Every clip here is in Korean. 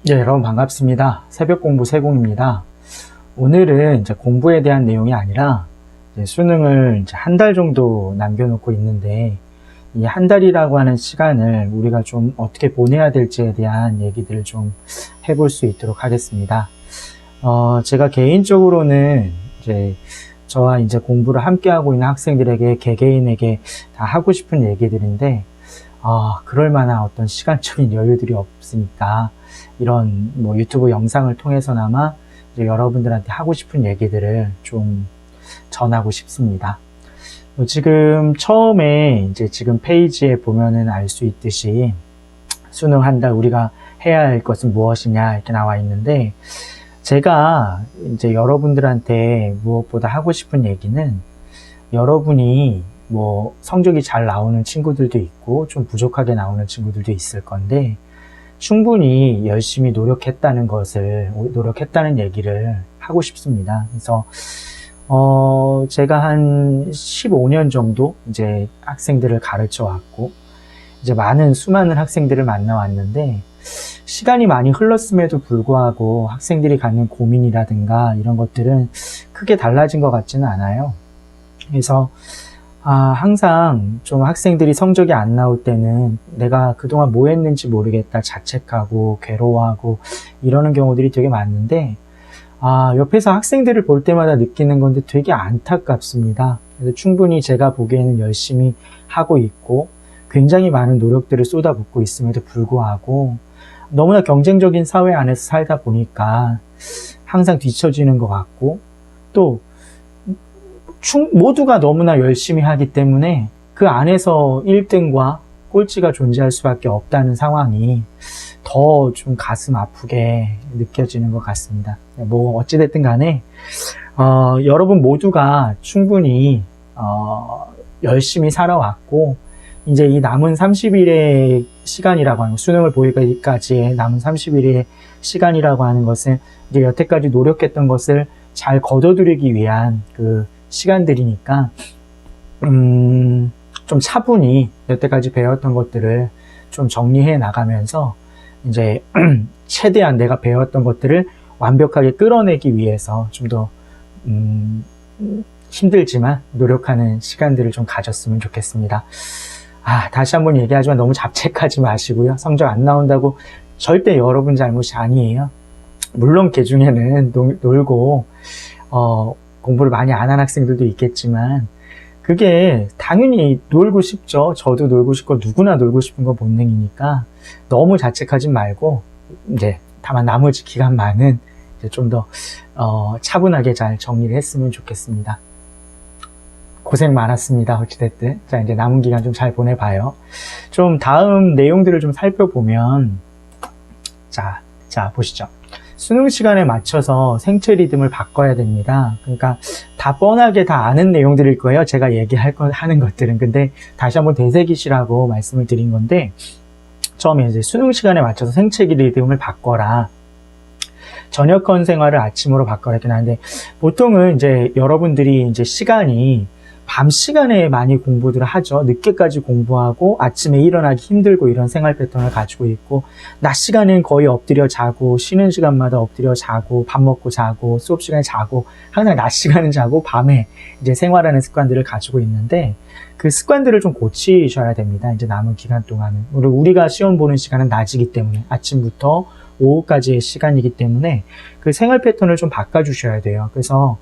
네, 여러분 반갑습니다. 새벽 공부 세공입니다. 오늘은 이제 공부에 대한 내용이 아니라 이제 수능을 이제 한 달 정도 남겨놓고 있는데 이 한 달이라고 하는 시간을 우리가 좀 어떻게 보내야 될지에 대한 얘기들을 좀 해볼 수 있도록 하겠습니다. 제가 개인적으로는 이제 저와 이제 공부를 함께 하고 있는 학생들에게 개개인에게 다 하고 싶은 얘기들인데 그럴 만한 어떤 시간적인 여유들이 없으니까 이런 뭐 유튜브 영상을 통해서나마 이제 여러분들한테 하고 싶은 얘기들을 좀 전하고 싶습니다. 지금 처음에 이제 지금 페이지에 보면은 알 수 있듯이 수능 한 달 우리가 해야 할 것은 무엇이냐 이렇게 나와 있는데, 제가 이제 여러분들한테 무엇보다 하고 싶은 얘기는, 여러분이 뭐 성적이 잘 나오는 친구들도 있고 좀 부족하게 나오는 친구들도 있을 건데, 충분히 열심히 노력했다는 얘기를 하고 싶습니다. 그래서 제가 한 15년 정도 이제 학생들을 가르쳐 왔고, 이제 수많은 학생들을 만나왔는데, 시간이 많이 흘렀음에도 불구하고 학생들이 갖는 고민이라든가 이런 것들은 크게 달라진 것 같지는 않아요. 그래서 항상 좀 학생들이 성적이 안 나올 때는 내가 그동안 뭐 했는지 모르겠다 자책하고 괴로워하고 이러는 경우들이 되게 많은데, 옆에서 학생들을 볼 때마다 느끼는 건데 되게 안타깝습니다. 그래서 충분히 제가 보기에는 열심히 하고 있고 굉장히 많은 노력들을 쏟아붓고 있음에도 불구하고 너무나 경쟁적인 사회 안에서 살다 보니까 항상 뒤처지는 것 같고, 또 모두가 너무나 열심히 하기 때문에 그 안에서 1등과 꼴찌가 존재할 수밖에 없다는 상황이 더 좀 가슴 아프게 느껴지는 것 같습니다. 뭐 어찌됐든 간에 여러분 모두가 충분히 열심히 살아왔고, 이제 이 남은 30일의 시간이라고 하는, 수능을 보기까지의 남은 30일의 시간이라고 하는 것은 이제 여태까지 노력했던 것을 잘 거둬들이기 위한 그 시간들이니까 좀 차분히 여태까지 배웠던 것들을 좀 정리해 나가면서 이제 최대한 내가 배웠던 것들을 완벽하게 끌어내기 위해서 좀 더 힘들지만 노력하는 시간들을 좀 가졌으면 좋겠습니다. 다시 한번 얘기하지만 너무 자책하지 마시고요. 성적 안 나온다고 절대 여러분 잘못이 아니에요. 물론 그 중에는 놀고 공부를 많이 안 한 학생들도 있겠지만, 그게 당연히 놀고 싶죠. 저도 놀고 싶고 누구나 놀고 싶은 건 본능이니까 너무 자책하지 말고, 이제 다만 나머지 기간만은 이제 좀 더 차분하게 잘 정리를 했으면 좋겠습니다. 고생 많았습니다. 어찌됐든. 자, 이제 남은 기간 좀 잘 보내봐요. 좀 다음 내용들을 좀 살펴보면, 자, 보시죠. 수능 시간에 맞춰서 생체 리듬을 바꿔야 됩니다. 그러니까 다 뻔하게 다 아는 내용들일 거예요. 제가 하는 것들은. 근데 다시 한번 되새기시라고 말씀을 드린 건데, 처음에 이제 수능 시간에 맞춰서 생체 리듬을 바꿔라. 저녁권 생활을 아침으로 바꿔라 이렇게 하는데, 보통은 이제 여러분들이 이제 시간이 밤 시간에 많이 공부들을 하죠. 늦게까지 공부하고 아침에 일어나기 힘들고 이런 생활 패턴을 가지고 있고, 낮 시간에는 거의 엎드려 자고, 쉬는 시간마다 엎드려 자고, 밥 먹고 자고, 수업 시간에 자고, 항상 낮 시간은 자고 밤에 이제 생활하는 습관들을 가지고 있는데, 그 습관들을 좀 고치셔야 됩니다. 이제 남은 기간 동안은. 우리가 시험 보는 시간은 낮이기 때문에, 아침부터 오후까지의 시간이기 때문에 그 생활 패턴을 좀 바꿔주셔야 돼요. 그래서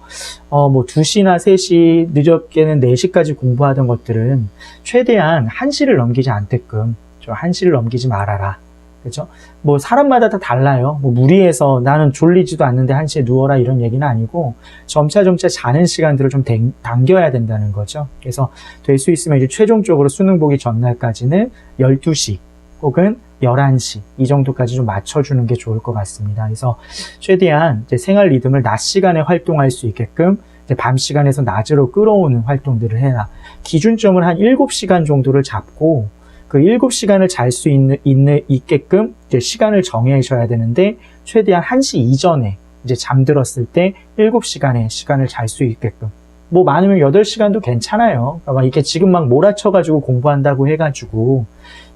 뭐 2시나 3시, 늦게는 4시까지 공부하던 것들은 최대한 1시를 넘기지 않게끔 좀 1시를 넘기지 말아라. 그렇죠? 뭐 사람마다 다 달라요. 뭐 무리해서 나는 졸리지도 않는데 1시에 누워라 이런 얘기는 아니고, 점차 자는 시간들을 좀 당겨야 된다는 거죠. 그래서 될 수 있으면 이제 최종적으로 수능 보기 전날까지는 12시 혹은 11시 이 정도까지 좀 맞춰주는 게 좋을 것 같습니다. 그래서 최대한 이제 생활 리듬을 낮 시간에 활동할 수 있게끔 이제 밤 시간에서 낮으로 끌어오는 활동들을 해라. 기준점을 한 7시간 정도를 잡고, 그 7시간을 잘 수 있게끔 이제 시간을 정해셔야 되는데, 최대한 1시 이전에 이제 잠들었을 때 7시간의 시간을 잘 수 있게끔 뭐 많으면 8시간도 괜찮아요. 그러니까 이게 지금 막 몰아쳐가지고 공부한다고 해가지고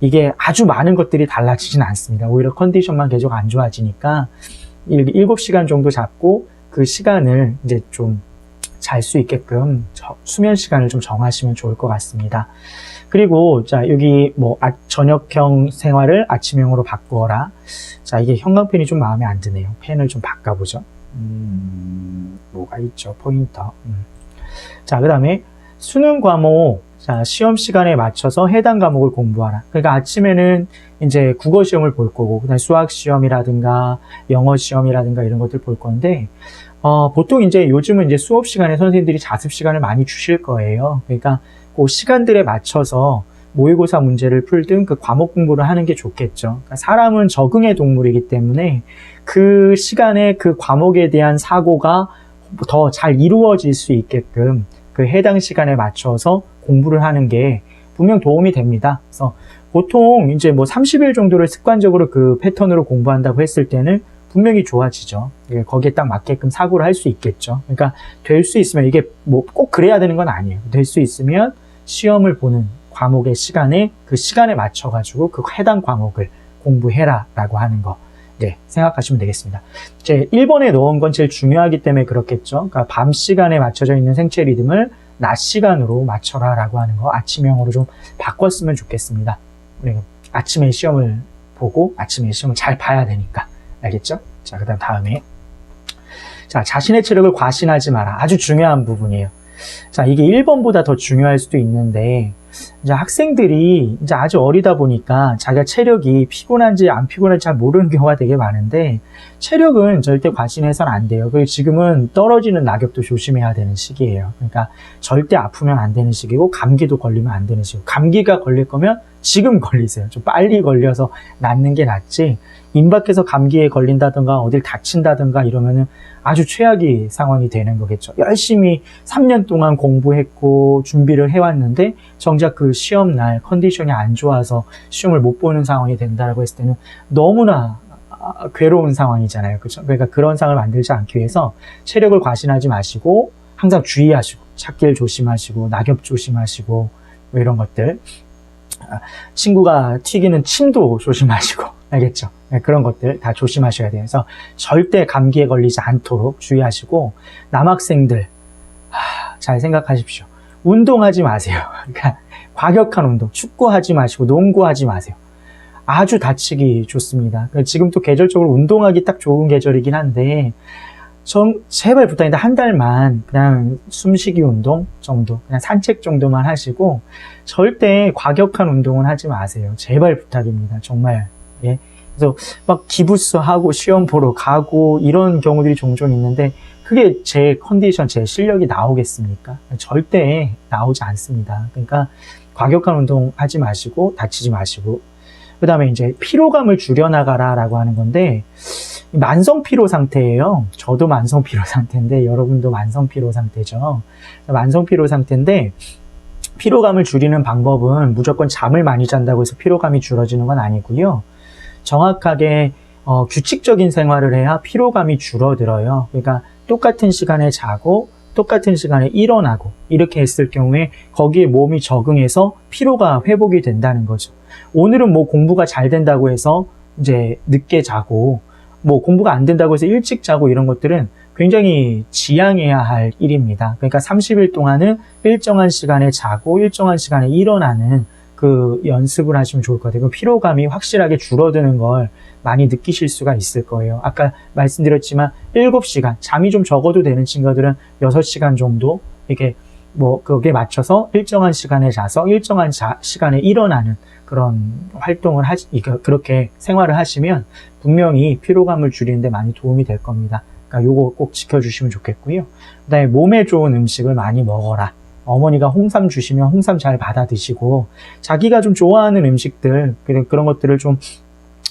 이게 아주 많은 것들이 달라지진 않습니다. 오히려 컨디션만 계속 안 좋아지니까 7시간 정도 잡고 그 시간을 이제 좀 잘 수 있게끔 수면 시간을 좀 정하시면 좋을 것 같습니다. 그리고 자 여기 뭐 저녁형 생활을 아침형으로 바꾸어라. 자 이게 형광펜이 좀 마음에 안 드네요. 펜을 좀 바꿔보죠. 뭐가 있죠? 포인터. 자 그 다음에 수능 과목, 자 시험 시간에 맞춰서 해당 과목을 공부하라. 그러니까 아침에는 이제 국어 시험을 볼 거고, 그다음에 수학 시험이라든가 영어 시험이라든가 이런 것들 볼 건데, 보통 이제 요즘은 이제 수업 시간에 선생님들이 자습 시간을 많이 주실 거예요. 그러니까 그 시간들에 맞춰서 모의고사 문제를 풀든 그 과목 공부를 하는 게 좋겠죠. 그러니까 사람은 적응의 동물이기 때문에 그 시간에 그 과목에 대한 사고가 더 잘 이루어질 수 있게끔 그 해당 시간에 맞춰서 공부를 하는 게 분명 도움이 됩니다. 그래서 보통 이제 뭐 30일 정도를 습관적으로 그 패턴으로 공부한다고 했을 때는 분명히 좋아지죠. 거기에 딱 맞게끔 사고를 할 수 있겠죠. 그러니까 될 수 있으면 이게 뭐 꼭 그래야 되는 건 아니에요. 될 수 있으면 시험을 보는 과목의 시간에 그 시간에 맞춰가지고 그 해당 과목을 공부해라 라고 하는 거 생각하시면 되겠습니다. 이제 1번에 넣은 건 제일 중요하기 때문에 그렇겠죠. 그러니까 밤 시간에 맞춰져 있는 생체 리듬을 낮 시간으로 맞춰라 라고 하는 거 아침형으로 좀 바꿨으면 좋겠습니다. 아침에 시험을 보고 아침에 시험을 잘 봐야 되니까. 알겠죠? 자, 그 다음에. 자, 자신의 체력을 과신하지 마라. 아주 중요한 부분이에요. 자, 이게 1번보다 더 중요할 수도 있는데, 이제 학생들이 이제 아주 어리다 보니까 자기가 체력이 피곤한지 안 피곤한지 잘 모르는 경우가 되게 많은데, 체력은 절대 과신해서는 안 돼요. 그리고 지금은 떨어지는 낙엽도 조심해야 되는 시기예요. 그러니까 절대 아프면 안 되는 시기고, 감기도 걸리면 안 되는 시기고, 감기가 걸릴 거면 지금 걸리세요. 좀 빨리 걸려서 낫는 게 낫지, 임박해서 감기에 걸린다든가 어딜 다친다든가 이러면은 아주 최악의 상황이 되는 거겠죠. 열심히 3년 동안 공부했고 준비를 해왔는데 정작 그 시험날 컨디션이 안 좋아서 시험을 못 보는 상황이 된다고 했을 때는 너무나 괴로운 상황이잖아요. 그렇죠? 그러니까 그런 상황을 만들지 않기 위해서 체력을 과신하지 마시고 항상 주의하시고 찾길 조심하시고 낙엽 조심하시고 뭐 이런 것들, 친구가 튀기는 침도 조심하시고, 알겠죠? 네, 그런 것들 다 조심하셔야 돼요. 그래서 절대 감기에 걸리지 않도록 주의하시고, 남학생들 잘 생각하십시오. 운동하지 마세요. 그러니까 과격한 운동, 축구하지 마시고 농구하지 마세요. 아주 다치기 좋습니다. 지금 또 계절적으로 운동하기 딱 좋은 계절이긴 한데, 제발 부탁인데 한 달만 그냥 숨쉬기 운동 정도, 그냥 산책 정도만 하시고 절대 과격한 운동은 하지 마세요. 제발 부탁입니다. 정말. 예. 그래서 막 기부스 하고 시험 보러 가고 이런 경우들이 종종 있는데 그게 제 컨디션, 제 실력이 나오겠습니까? 절대 나오지 않습니다. 그러니까 과격한 운동 하지 마시고 다치지 마시고, 그 다음에 이제 피로감을 줄여나가라 라고 하는 건데, 만성 피로 상태예요. 저도 만성 피로 상태인데 여러분도 만성 피로 상태죠. 만성 피로 상태인데 피로감을 줄이는 방법은 무조건 잠을 많이 잔다고 해서 피로감이 줄어지는 건 아니고요. 정확하게 규칙적인 생활을 해야 피로감이 줄어들어요. 그러니까 똑같은 시간에 자고 똑같은 시간에 일어나고 이렇게 했을 경우에 거기에 몸이 적응해서 피로가 회복이 된다는 거죠. 오늘은 뭐 공부가 잘 된다고 해서 이제 늦게 자고 뭐 공부가 안 된다고 해서 일찍 자고 이런 것들은 굉장히 지양해야 할 일입니다. 그러니까 30일 동안은 일정한 시간에 자고 일정한 시간에 일어나는 그 연습을 하시면 좋을 것 같아요. 피로감이 확실하게 줄어드는 걸 많이 느끼실 수가 있을 거예요. 아까 말씀드렸지만 7시간, 잠이 좀 적어도 되는 친구들은 6시간 정도 이렇게 뭐 거기에 맞춰서 일정한 시간에 자서 일정한 시간에 일어나는 그런 활동을 그렇게 생활을 하시면 분명히 피로감을 줄이는데 많이 도움이 될 겁니다. 그러니까 요거 꼭 지켜주시면 좋겠고요. 그다음에 몸에 좋은 음식을 많이 먹어라. 어머니가 홍삼 주시면 홍삼 잘 받아 드시고, 자기가 좀 좋아하는 음식들, 그런 것들을 좀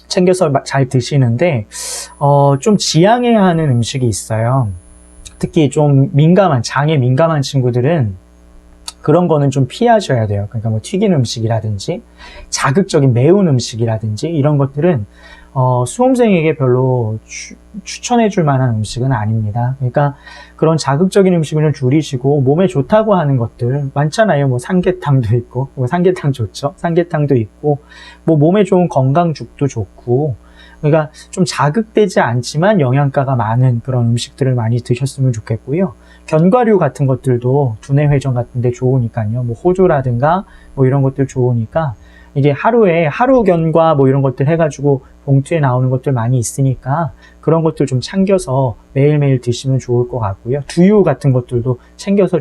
챙겨서 잘 드시는데, 좀 지양해야 하는 음식이 있어요. 특히 좀 장에 민감한 친구들은 그런 거는 좀 피하셔야 돼요. 그러니까 뭐 튀긴 음식이라든지 자극적인 매운 음식이라든지 이런 것들은 수험생에게 별로 추천해 줄 만한 음식은 아닙니다. 그러니까 그런 자극적인 음식을 좀 줄이시고 몸에 좋다고 하는 것들 많잖아요. 뭐 삼계탕도 있고, 뭐 삼계탕 좋죠. 삼계탕도 있고, 뭐 몸에 좋은 건강죽도 좋고, 그러니까 좀 자극되지 않지만 영양가가 많은 그런 음식들을 많이 드셨으면 좋겠고요. 견과류 같은 것들도 두뇌 회전 같은 데 좋으니까요. 뭐 호주라든가 뭐 이런 것들 좋으니까 이게 하루에 하루 견과 뭐 이런 것들 해가지고 봉투에 나오는 것들 많이 있으니까 그런 것들 좀 챙겨서 매일매일 드시면 좋을 것 같고요. 두유 같은 것들도 챙겨서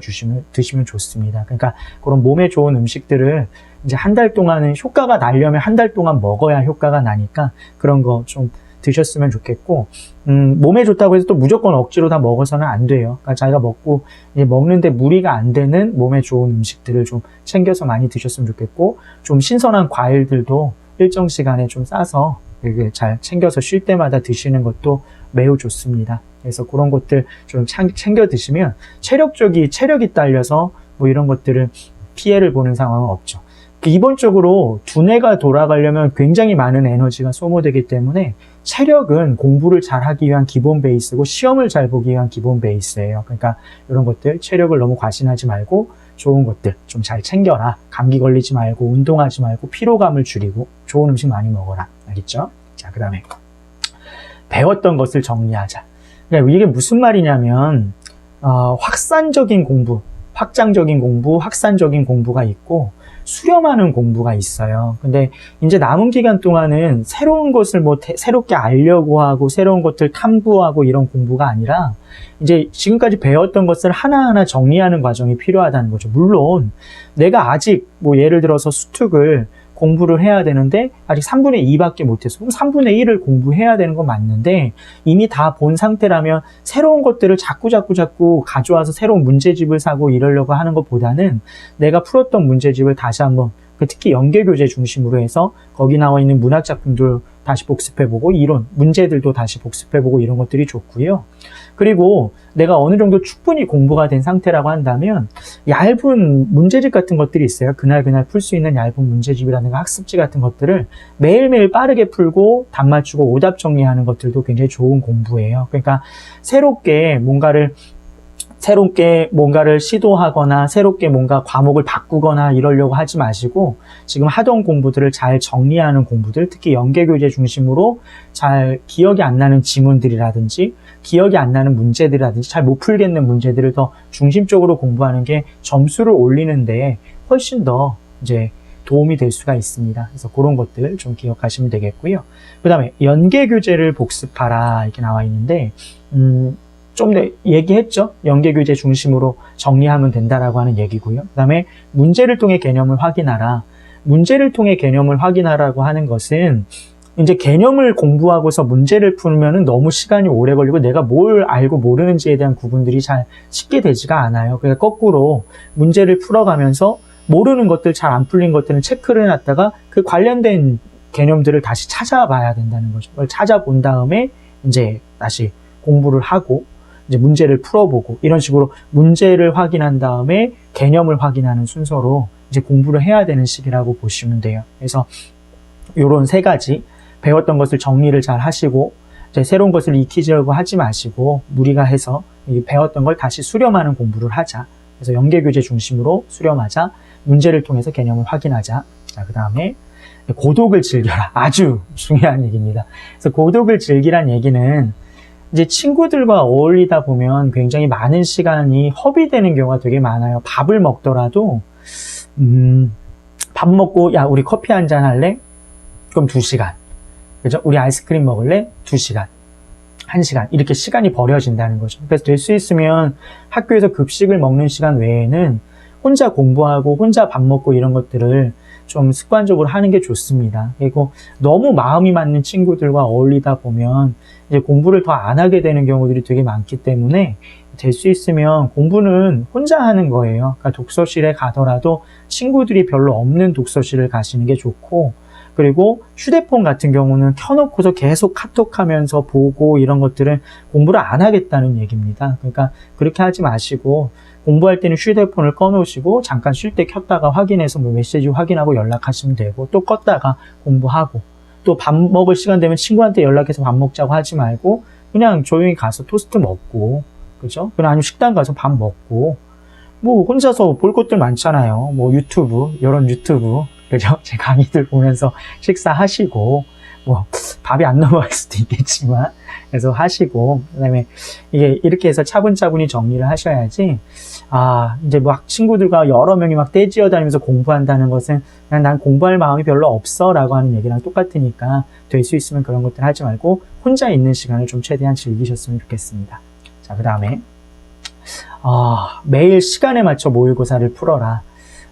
드시면 좋습니다. 그러니까 그런 몸에 좋은 음식들을 이제 한 달 동안은 효과가 나려면 한 달 동안 먹어야 효과가 나니까 그런 거 좀 드셨으면 좋겠고, 몸에 좋다고 해서 또 무조건 억지로 다 먹어서는 안 돼요. 그러니까 자기가 먹고, 이제 먹는데 무리가 안 되는 몸에 좋은 음식들을 좀 챙겨서 많이 드셨으면 좋겠고, 좀 신선한 과일들도 일정 시간에 좀 싸서 이렇게 잘 챙겨서 쉴 때마다 드시는 것도 매우 좋습니다. 그래서 그런 것들 좀 챙겨 드시면 체력이 딸려서 뭐 이런 것들을 피해를 보는 상황은 없죠. 기본적으로 두뇌가 돌아가려면 굉장히 많은 에너지가 소모되기 때문에 체력은 공부를 잘 하기 위한 기본 베이스고 시험을 잘 보기 위한 기본 베이스예요. 그러니까 이런 것들 체력을 너무 과신하지 말고 좋은 것들 좀 잘 챙겨라. 감기 걸리지 말고 운동하지 말고 피로감을 줄이고 좋은 음식 많이 먹어라. 알겠죠? 자, 그 다음에 배웠던 것을 정리하자. 그러니까 이게 무슨 말이냐면 확산적인 공부, 확장적인 공부, 확산적인 공부가 있고 수렴하는 공부가 있어요. 근데 이제 남은 기간 동안은 새로운 것을 새롭게 알려고 하고 새로운 것들 탐구하고 이런 공부가 아니라 이제 지금까지 배웠던 것을 하나하나 정리하는 과정이 필요하다는 거죠. 물론 내가 아직 뭐 예를 들어서 수특을 공부를 해야 되는데 아직 3분의 2밖에 못해서 그럼 3분의 1을 공부해야 되는 건 맞는데 이미 다 본 상태라면 새로운 것들을 자꾸 가져와서 새로운 문제집을 사고 이러려고 하는 것보다는 내가 풀었던 문제집을 다시 한번 특히 연계교재 중심으로 해서 거기 나와 있는 문학작품들 다시 복습해보고 이론, 문제들도 다시 복습해보고 이런 것들이 좋고요. 그리고 내가 어느 정도 충분히 공부가 된 상태라고 한다면 얇은 문제집 같은 것들이 있어요. 그날 풀 수 있는 얇은 문제집이라든가 학습지 같은 것들을 매일매일 빠르게 풀고 답 맞추고 오답 정리하는 것들도 굉장히 좋은 공부예요. 그러니까 새롭게 뭔가를 시도하거나 새롭게 뭔가 과목을 바꾸거나 이러려고 하지 마시고 지금 하던 공부들을 잘 정리하는 공부들, 특히 연계교재 중심으로 잘 기억이 안 나는 지문들이라든지 기억이 안 나는 문제들이라든지 잘 못 풀겠는 문제들을 더 중심적으로 공부하는 게 점수를 올리는데 훨씬 더 이제 도움이 될 수가 있습니다. 그래서 그런 것들 좀 기억하시면 되겠고요. 그 다음에 연계교재를 복습하라 이렇게 나와 있는데 좀 더 얘기했죠. 연계교재 중심으로 정리하면 된다라고 하는 얘기고요. 그 다음에 문제를 통해 개념을 확인하라. 문제를 통해 개념을 확인하라고 하는 것은 이제 개념을 공부하고서 문제를 풀면은 너무 시간이 오래 걸리고 내가 뭘 알고 모르는지에 대한 구분들이 잘 쉽게 되지가 않아요. 그러니까 거꾸로 문제를 풀어가면서 모르는 것들, 잘 안 풀린 것들은 체크를 해놨다가 그 관련된 개념들을 다시 찾아봐야 된다는 거죠. 그걸 찾아본 다음에 이제 다시 공부를 하고 이제 문제를 풀어보고 이런 식으로 문제를 확인한 다음에 개념을 확인하는 순서로 이제 공부를 해야 되는 시기라고 보시면 돼요. 그래서 요런 세 가지 배웠던 것을 정리를 잘 하시고 이제 새로운 것을 익히려고 하지 마시고 무리가 해서 배웠던 걸 다시 수렴하는 공부를 하자. 그래서 연계교재 중심으로 수렴하자. 문제를 통해서 개념을 확인하자. 자, 그 다음에 고독을 즐겨라. 아주 중요한 얘기입니다. 그래서 고독을 즐기란 얘기는 이제 친구들과 어울리다 보면 굉장히 많은 시간이 허비되는 경우가 되게 많아요. 밥을 먹더라도 밥 먹고 야 우리 커피 한잔 할래? 그럼 2시간. 그죠? 우리 아이스크림 먹을래? 2시간. 1시간. 이렇게 시간이 버려진다는 거죠. 그래서 될 수 있으면 학교에서 급식을 먹는 시간 외에는 혼자 공부하고 혼자 밥 먹고 이런 것들을 좀 습관적으로 하는 게 좋습니다. 그리고 너무 마음이 맞는 친구들과 어울리다 보면 이제 공부를 더 안 하게 되는 경우들이 되게 많기 때문에 될 수 있으면 공부는 혼자 하는 거예요. 그러니까 독서실에 가더라도 친구들이 별로 없는 독서실을 가시는 게 좋고 그리고 휴대폰 같은 경우는 켜놓고서 계속 카톡하면서 보고 이런 것들은 공부를 안 하겠다는 얘기입니다. 그러니까 그렇게 하지 마시고 공부할 때는 휴대폰을 꺼놓으시고 잠깐 쉴 때 켰다가 확인해서 뭐 메시지 확인하고 연락하시면 되고 또 껐다가 공부하고 또 밥 먹을 시간 되면 친구한테 연락해서 밥 먹자고 하지 말고 그냥 조용히 가서 토스트 먹고, 그죠? 그냥 아니면 식당 가서 밥 먹고, 뭐 혼자서 볼 것들 많잖아요. 뭐 유튜브, 이런 유튜브, 그죠? 제 강의들 보면서 식사하시고, 뭐 밥이 안 넘어갈 수도 있겠지만 그래서 하시고, 그다음에 이게 이렇게 해서 차분차분히 정리를 하셔야지. 이제 막 친구들과 여러 명이 막 떼지어 다니면서 공부한다는 것은 그냥 난 공부할 마음이 별로 없어 라고 하는 얘기랑 똑같으니까 될 수 있으면 그런 것들 하지 말고 혼자 있는 시간을 좀 최대한 즐기셨으면 좋겠습니다. 자, 그 다음에 매일 시간에 맞춰 모의고사를 풀어라.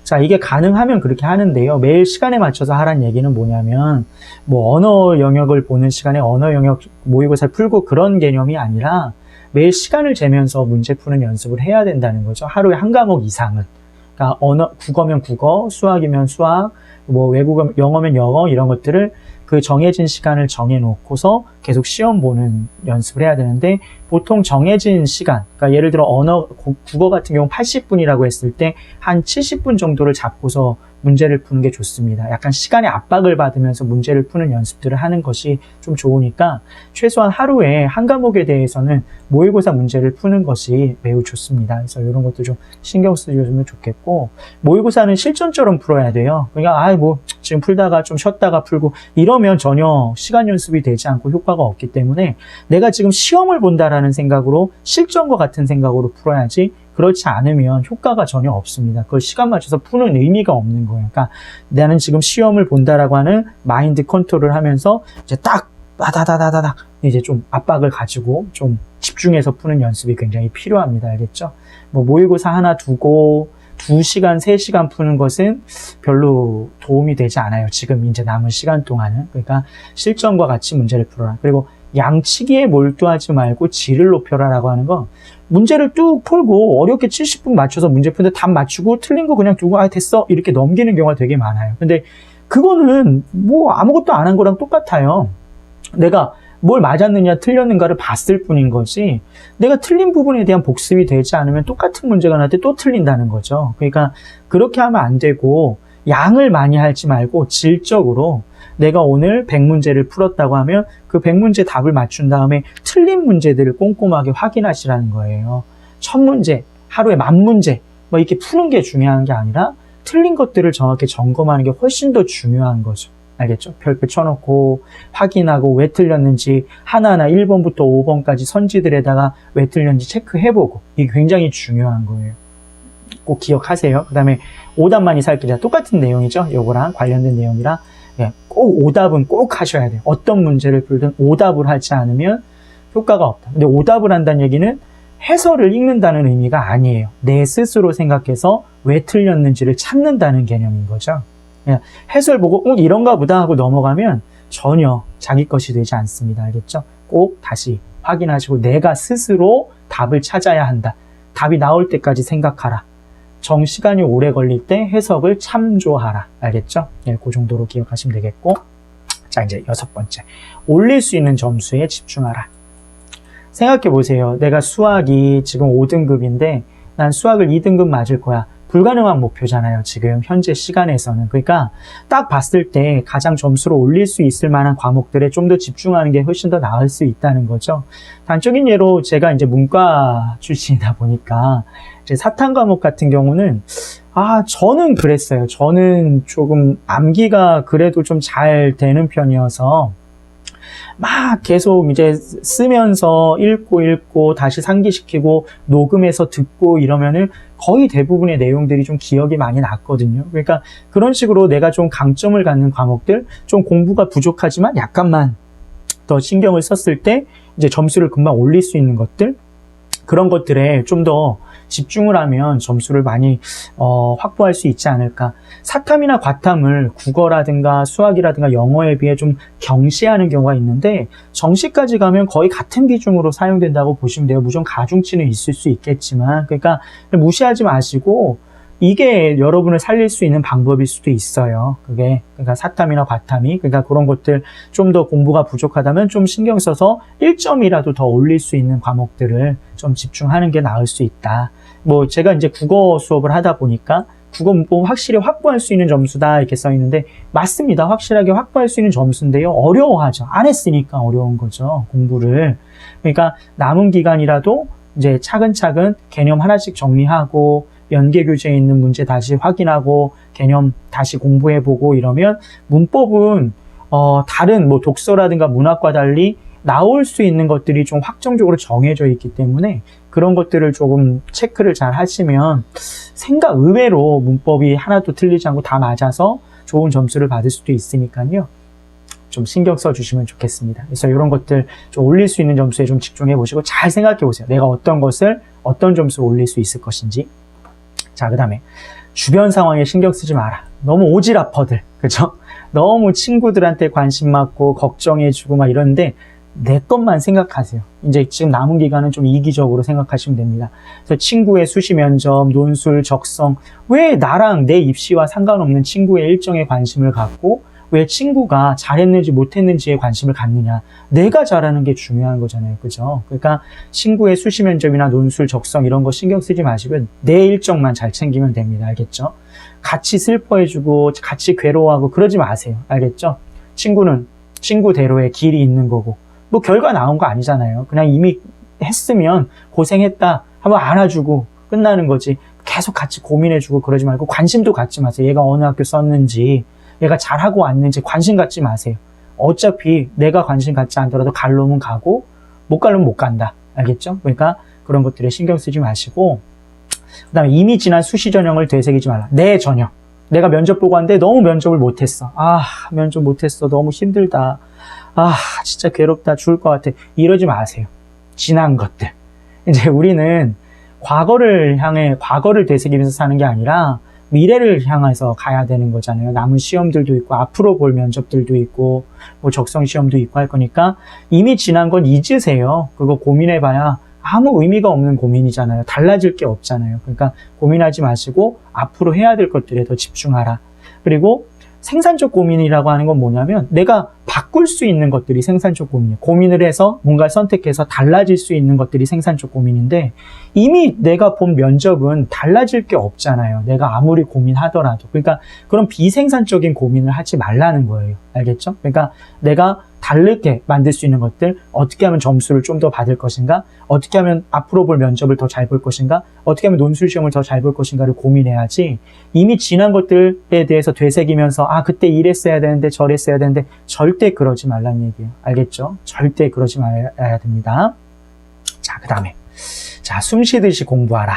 자, 이게 가능하면 그렇게 하는데요. 매일 시간에 맞춰서 하라는 얘기는 뭐냐면, 뭐, 언어 영역을 보는 시간에 언어 영역 모의고사를 풀고 그런 개념이 아니라 매일 시간을 재면서 문제 푸는 연습을 해야 된다는 거죠. 하루에 한 과목 이상은. 그러니까 국어면 국어, 수학이면 수학, 뭐, 외국어, 영어면 영어, 이런 것들을 그 정해진 시간을 정해놓고서 계속 시험 보는 연습을 해야 되는데, 보통 정해진 시간, 그러니까 예를 들어 국어 같은 경우 80분이라고 했을 때 한 70분 정도를 잡고서 문제를 푸는 게 좋습니다. 약간 시간의 압박을 받으면서 문제를 푸는 연습들을 하는 것이 좀 좋으니까 최소한 하루에 한 과목에 대해서는 모의고사 문제를 푸는 것이 매우 좋습니다. 그래서 이런 것도 좀 신경 쓰시면 좋겠고, 모의고사는 실전처럼 풀어야 돼요. 그러니까 뭐 지금 풀다가 좀 쉬었다가 풀고 이러면 전혀 시간 연습이 되지 않고 효과가 없기 때문에 내가 지금 시험을 본다라는 생각으로, 실전과 같은 생각으로 풀어야지, 그렇지 않으면 효과가 전혀 없습니다. 그걸 시간 맞춰서 푸는 의미가 없는 거예요. 그러니까 나는 지금 시험을 본다라고 하는 마인드 컨트롤을 하면서 이제 딱 다다다다닥 이제 좀 압박을 가지고 좀 집중해서 푸는 연습이 굉장히 필요합니다. 알겠죠? 뭐 모의고사 하나 두고 2시간, 3시간 푸는 것은 별로 도움이 되지 않아요. 지금 이제 남은 시간 동안은. 그러니까 실전과 같이 문제를 풀어라. 그리고 양치기에 몰두하지 말고 질을 높여라라고 하는 건, 문제를 뚝 풀고 어렵게 70분 맞춰서 문제 푸는데 답 맞추고 틀린 거 그냥 두고 됐어 이렇게 넘기는 경우가 되게 많아요. 근데 그거는 뭐 아무것도 안 한 거랑 똑같아요. 내가 뭘 맞았느냐 틀렸는가를 봤을 뿐인 거지, 내가 틀린 부분에 대한 복습이 되지 않으면 똑같은 문제가 나올 때 또 틀린다는 거죠. 그러니까 그렇게 하면 안 되고, 양을 많이 하지 말고 질적으로 내가 오늘 100문제를 풀었다고 하면 그 100문제 답을 맞춘 다음에 틀린 문제들을 꼼꼼하게 확인하시라는 거예요. 1000문제, 하루에 10,000문제 뭐 이렇게 푸는 게 중요한 게 아니라 틀린 것들을 정확히 점검하는 게 훨씬 더 중요한 거죠. 알겠죠? 별표 쳐놓고 확인하고 왜 틀렸는지 하나하나 1번부터 5번까지 선지들에다가 왜 틀렸는지 체크해보고, 이게 굉장히 중요한 거예요. 꼭 기억하세요. 그 다음에 오답만이 살 길이다. 똑같은 내용이죠. 요거랑 관련된 내용이라 꼭 오답은 꼭 하셔야 돼요. 어떤 문제를 풀든 오답을 하지 않으면 효과가 없다. 근데 오답을 한다는 얘기는 해설을 읽는다는 의미가 아니에요. 내 스스로 생각해서 왜 틀렸는지를 찾는다는 개념인 거죠. 해설 보고 이런가 보다 하고 넘어가면 전혀 자기 것이 되지 않습니다. 알겠죠? 꼭 다시 확인하시고 내가 스스로 답을 찾아야 한다. 답이 나올 때까지 생각하라. 정시간이 오래 걸릴 때 해석을 참조하라. 알겠죠? 그 정도로 기억하시면 되겠고, 자, 이제 6번째. 올릴 수 있는 점수에 집중하라. 생각해 보세요. 내가 수학이 지금 5등급인데 난 수학을 2등급 맞을 거야. 불가능한 목표잖아요. 지금 현재 시간에서는. 그러니까 딱 봤을 때 가장 점수를 올릴 수 있을 만한 과목들에 좀 더 집중하는 게 훨씬 더 나을 수 있다는 거죠. 단적인 예로 제가 이제 문과 출신이다 보니까 이제 사탐 과목 같은 경우는 저는 그랬어요. 저는 조금 암기가 그래도 좀 잘 되는 편이어서 막 계속 이제 쓰면서 읽고 다시 상기시키고 녹음해서 듣고 이러면은 거의 대부분의 내용들이 좀 기억이 많이 났거든요. 그러니까 그런 식으로 내가 좀 강점을 갖는 과목들, 좀 공부가 부족하지만 약간만 더 신경을 썼을 때 이제 점수를 금방 올릴 수 있는 것들, 그런 것들에 좀 더 집중을 하면 점수를 많이 확보할 수 있지 않을까. 사탐이나 과탐을 국어라든가 수학이라든가 영어에 비해 좀 경시하는 경우가 있는데, 정시까지 가면 거의 같은 비중으로 사용된다고 보시면 돼요. 물론 가중치는 있을 수 있겠지만, 그러니까 무시하지 마시고 이게 여러분을 살릴 수 있는 방법일 수도 있어요. 그러니까 사탐이나 과탐이, 그러니까 그런 것들 좀 더 공부가 부족하다면 좀 신경 써서 1점이라도 더 올릴 수 있는 과목들을 좀 집중하는 게 나을 수 있다. 뭐 제가 이제 국어 수업을 하다 보니까 국어 문법 확실히 확보할 수 있는 점수다 이렇게 써 있는데 맞습니다. 확실하게 확보할 수 있는 점수인데요. 어려워하죠. 안 했으니까 어려운 거죠. 공부를. 그러니까 남은 기간이라도 이제 차근차근 개념 하나씩 정리하고 연계 교재에 있는 문제 다시 확인하고 개념 다시 공부해보고 이러면 문법은 다른 뭐 독서라든가 문학과 달리 나올 수 있는 것들이 좀 확정적으로 정해져 있기 때문에 그런 것들을 조금 체크를 잘 하시면 생각 의외로 문법이 하나도 틀리지 않고 다 맞아서 좋은 점수를 받을 수도 있으니까요. 좀 신경 써주시면 좋겠습니다. 그래서 이런 것들 좀 올릴 수 있는 점수에 좀 집중해 보시고 잘 생각해 보세요. 내가 어떤 것을 어떤 점수로 올릴 수 있을 것인지. 자, 그 다음에 주변 상황에 신경 쓰지 마라. 너무 오지랖퍼들, 그죠? 너무 친구들한테 관심 많고 걱정해주고 막 이러는데 내 것만 생각하세요. 이제 지금 남은 기간은 좀 이기적으로 생각하시면 됩니다. 그래서 친구의 수시 면접, 논술, 적성, 왜 나랑 내 입시와 상관없는 친구의 일정에 관심을 갖고 왜 친구가 잘했는지 못했는지에 관심을 갖느냐. 내가 잘하는 게 중요한 거잖아요. 그죠? 그러니까 친구의 수시 면접이나 논술, 적성 이런 거 신경 쓰지 마시고 내 일정만 잘 챙기면 됩니다. 알겠죠? 같이 슬퍼해주고 같이 괴로워하고 그러지 마세요. 알겠죠? 친구는 친구대로의 길이 있는 거고 뭐 결과 나온 거 아니잖아요. 그냥 이미 했으면 고생했다 한번 안아주고 끝나는 거지. 계속 같이 고민해주고 그러지 말고 관심도 갖지 마세요. 얘가 어느 학교 썼는지 얘가 잘하고 왔는지 관심 갖지 마세요. 어차피 내가 관심 갖지 않더라도 갈 놈은 가고 못 갈 놈은 못 간다. 알겠죠? 그러니까 그런 것들에 신경 쓰지 마시고 그 다음에 이미 지난 수시 전형을 되새기지 말라. 내 전형. 내가 면접 보고 왔는데 너무 면접을 못했어. 면접 못했어. 너무 힘들다. 진짜 괴롭다. 죽을 것 같아. 이러지 마세요. 지난 것들. 이제 우리는 과거를 되새기면서 사는 게 아니라 미래를 향해서 가야 되는 거잖아요. 남은 시험들도 있고 앞으로 볼 면접들도 있고 뭐 적성 시험도 있고 할 거니까 이미 지난 건 잊으세요. 그거 고민해봐야 아무 의미가 없는 고민이잖아요. 달라질 게 없잖아요. 그러니까 고민하지 마시고 앞으로 해야 될 것들에 더 집중하라. 그리고 생산적 고민이라고 하는 건 뭐냐면 내가 바꿀 수 있는 것들이 생산적 고민이에요. 고민을 해서 뭔가 선택해서 달라질 수 있는 것들이 생산적 고민인데 이미 내가 본 면접은 달라질 게 없잖아요. 내가 아무리 고민하더라도. 그러니까 그런 비생산적인 고민을 하지 말라는 거예요. 알겠죠? 그러니까 내가 다르게 만들 수 있는 것들, 어떻게 하면 점수를 좀 더 받을 것인가, 어떻게 하면 앞으로 볼 면접을 더 잘 볼 것인가, 어떻게 하면 논술 시험을 더 잘 볼 것인가를 고민해야지 이미 지난 것들에 대해서 되새기면서 그때 이랬어야 되는데 저랬어야 되는데 절대 그러지 말라는 얘기예요. 알겠죠? 절대 그러지 말아야 됩니다. 자, 그 다음에 숨 쉬듯이 공부하라.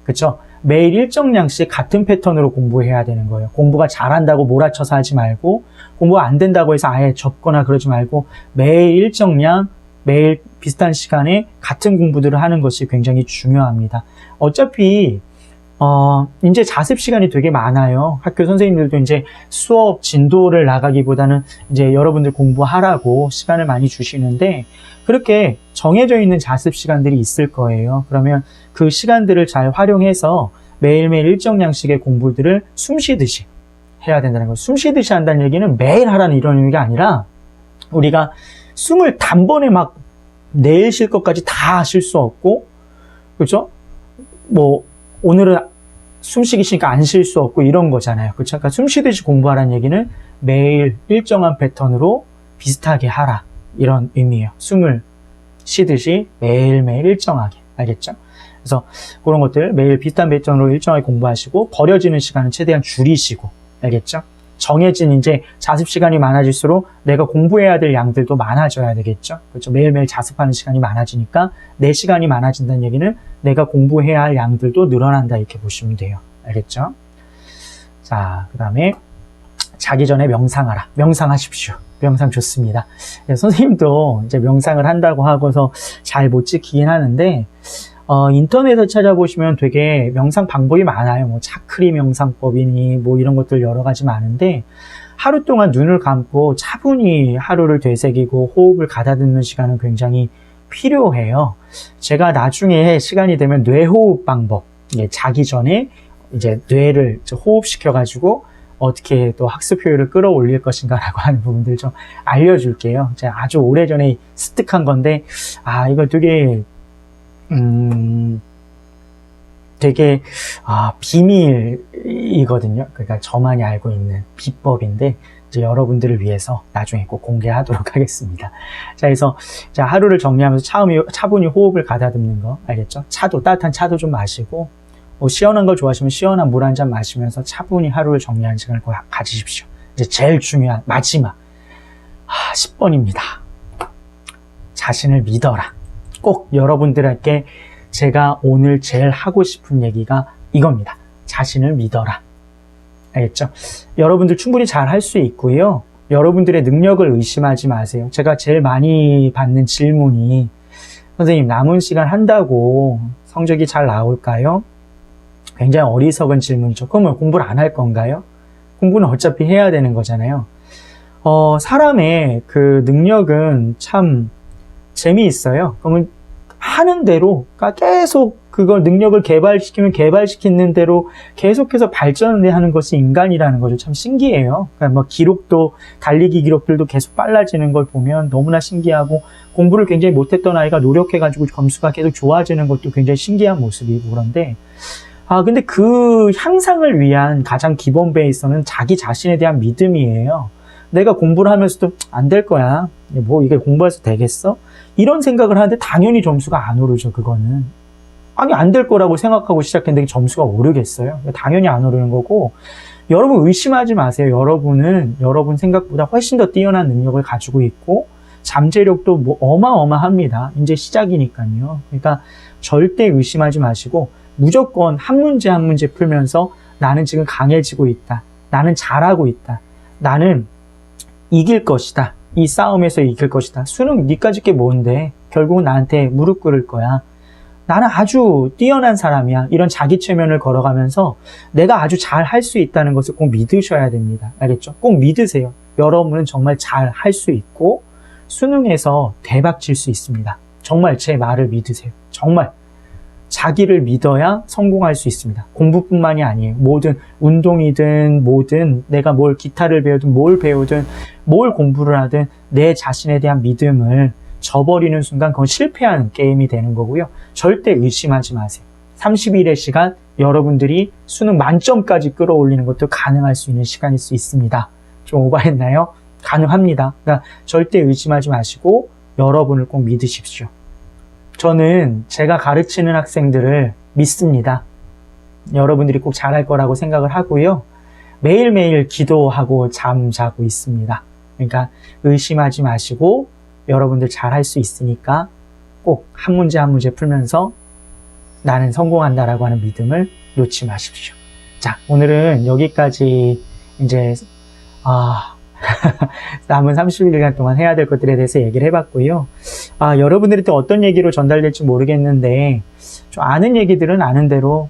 그쵸? 매일 일정량씩 같은 패턴으로 공부해야 되는 거예요. 공부가 잘한다고 몰아쳐서 하지 말고 공부가 안 된다고 해서 아예 접거나 그러지 말고 매일 일정량, 매일 비슷한 시간에 같은 공부들을 하는 것이 굉장히 중요합니다. 어차피 이제 자습 시간이 되게 많아요. 학교 선생님들도 이제 수업 진도를 나가기보다는 이제 여러분들 공부하라고 시간을 많이 주시는데 그렇게 정해져 있는 자습 시간들이 있을 거예요. 그러면 그 시간들을 잘 활용해서 매일매일 일정 양식의 공부들을 숨쉬듯이 해야 된다는 거예요. 숨쉬듯이 한다는 얘기는 매일 하라는 이런 의미가 아니라 우리가 숨을 단번에 막 내일 쉴 것까지 다 쉴 수 없고, 그렇죠? 뭐 오늘은 숨쉬기 쉬니까 안 쉴 수 없고 이런 거잖아요. 그렇죠? 그러니까 숨쉬듯이 공부하라는 얘기는 매일 일정한 패턴으로 비슷하게 하라. 이런 의미예요. 숨을 쉬듯이 매일매일 일정하게. 알겠죠? 그래서 그런 것들 매일 비슷한 패턴으로 일정하게 공부하시고 버려지는 시간은 최대한 줄이시고. 알겠죠? 정해진 이제 자습 시간이 많아질수록 내가 공부해야 될 양들도 많아져야 되겠죠? 그렇죠? 매일매일 자습하는 시간이 많아지니까 내 시간이 많아진다는 얘기는 내가 공부해야 할 양들도 늘어난다 이렇게 보시면 돼요. 알겠죠? 자, 그 다음에 자기 전에 명상하라. 명상하십시오. 명상 좋습니다. 선생님도 이제 명상을 한다고 하고서 잘 못 지키긴 하는데 인터넷에 찾아보시면 되게 명상 방법이 많아요. 뭐 차크리 명상법이니 뭐 이런 것들 여러 가지 많은데 하루 동안 눈을 감고 차분히 하루를 되새기고 호흡을 가다듬는 시간은 굉장히 필요해요. 제가 나중에 시간이 되면 뇌호흡 방법, 자기 전에 이제 뇌를 호흡시켜가지고 어떻게 또 학습 효율을 끌어올릴 것인가라고 하는 부분들 좀 알려줄게요. 제가 아주 오래전에 습득한 건데, 이거 되게, 되게 비밀이거든요. 그러니까 저만이 알고 있는 비법인데 이제 여러분들을 위해서 나중에 꼭 공개하도록 하겠습니다. 자, 그래서 자, 하루를 정리하면서 차분히 호흡을 가다듬는 거 알겠죠? 따뜻한 차도 좀 마시고 시원한 걸 좋아하시면 시원한 물 한 잔 마시면서 차분히 하루를 정리하는 시간을 가지십시오. 이제 제일 중요한 마지막 10번입니다. 자신을 믿어라. 꼭 여러분들에게 제가 오늘 제일 하고 싶은 얘기가 이겁니다. 자신을 믿어라. 알겠죠? 여러분들 충분히 잘 할 수 있고요. 여러분들의 능력을 의심하지 마세요. 제가 제일 많이 받는 질문이 선생님 남은 시간 한다고 성적이 잘 나올까요? 굉장히 어리석은 질문이죠. 그러면 공부를 안 할 건가요? 공부는 어차피 해야 되는 거잖아요. 사람의 그 능력은 참 재미있어요. 그러면 하는 대로, 그러니까 계속 그걸 능력을 개발시키는 대로 계속해서 발전을 하는 것이 인간이라는 거죠. 참 신기해요. 그러니까 기록도, 달리기 기록들도 계속 빨라지는 걸 보면 너무나 신기하고, 공부를 굉장히 못했던 아이가 노력해가지고 점수가 계속 좋아지는 것도 굉장히 신기한 모습이고 그런데, 근데 그 향상을 위한 가장 기본 베이스는 자기 자신에 대한 믿음이에요. 내가 공부를 하면서도 안 될 거야. 뭐 이게 공부해서 되겠어? 이런 생각을 하는데 당연히 점수가 안 오르죠, 그거는. 아니, 안 될 거라고 생각하고 시작했는데 점수가 오르겠어요? 당연히 안 오르는 거고, 여러분 의심하지 마세요. 여러분은 여러분 생각보다 훨씬 더 뛰어난 능력을 가지고 있고, 잠재력도 어마어마합니다. 이제 시작이니까요. 그러니까 절대 의심하지 마시고, 무조건 한 문제 한 문제 풀면서 나는 지금 강해지고 있다. 나는 잘하고 있다. 나는 이길 것이다. 이 싸움에서 이길 것이다. 수능 니까짓 게 뭔데? 결국은 나한테 무릎 꿇을 거야. 나는 아주 뛰어난 사람이야. 이런 자기 최면을 걸어가면서 내가 아주 잘 할 수 있다는 것을 꼭 믿으셔야 됩니다. 알겠죠? 꼭 믿으세요. 여러분은 정말 잘 할 수 있고 수능에서 대박 칠 수 있습니다. 정말 제 말을 믿으세요. 정말. 자기를 믿어야 성공할 수 있습니다. 공부뿐만이 아니에요. 뭐든 운동이든 뭐든 내가 뭘 기타를 배우든 뭘 배우든 뭘 공부를 하든 내 자신에 대한 믿음을 저버리는 순간 그건 실패하는 게임이 되는 거고요. 절대 의심하지 마세요. 30일의 시간 여러분들이 수능 만점까지 끌어올리는 것도 가능할 수 있는 시간일 수 있습니다. 좀 오버했나요? 가능합니다. 그러니까 절대 의심하지 마시고 여러분을 꼭 믿으십시오. 저는 제가 가르치는 학생들을 믿습니다. 여러분들이 꼭 잘할 거라고 생각을 하고요. 매일매일 기도하고 잠자고 있습니다. 그러니까 의심하지 마시고 여러분들 잘할 수 있으니까 꼭 한 문제 한 문제 풀면서 나는 성공한다라고 하는 믿음을 놓지 마십시오. 자, 오늘은 여기까지 이제 남은 30일간 동안 해야 될 것들에 대해서 얘기를 해봤고요. 여러분들이 또 어떤 얘기로 전달될지 모르겠는데 좀 아는 얘기들은 아는 대로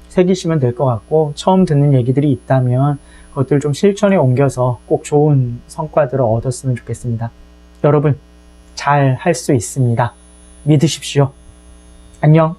새기시면 될 것 같고 처음 듣는 얘기들이 있다면 그것들을 좀 실천에 옮겨서 꼭 좋은 성과들을 얻었으면 좋겠습니다. 여러분 잘 할 수 있습니다. 믿으십시오. 안녕.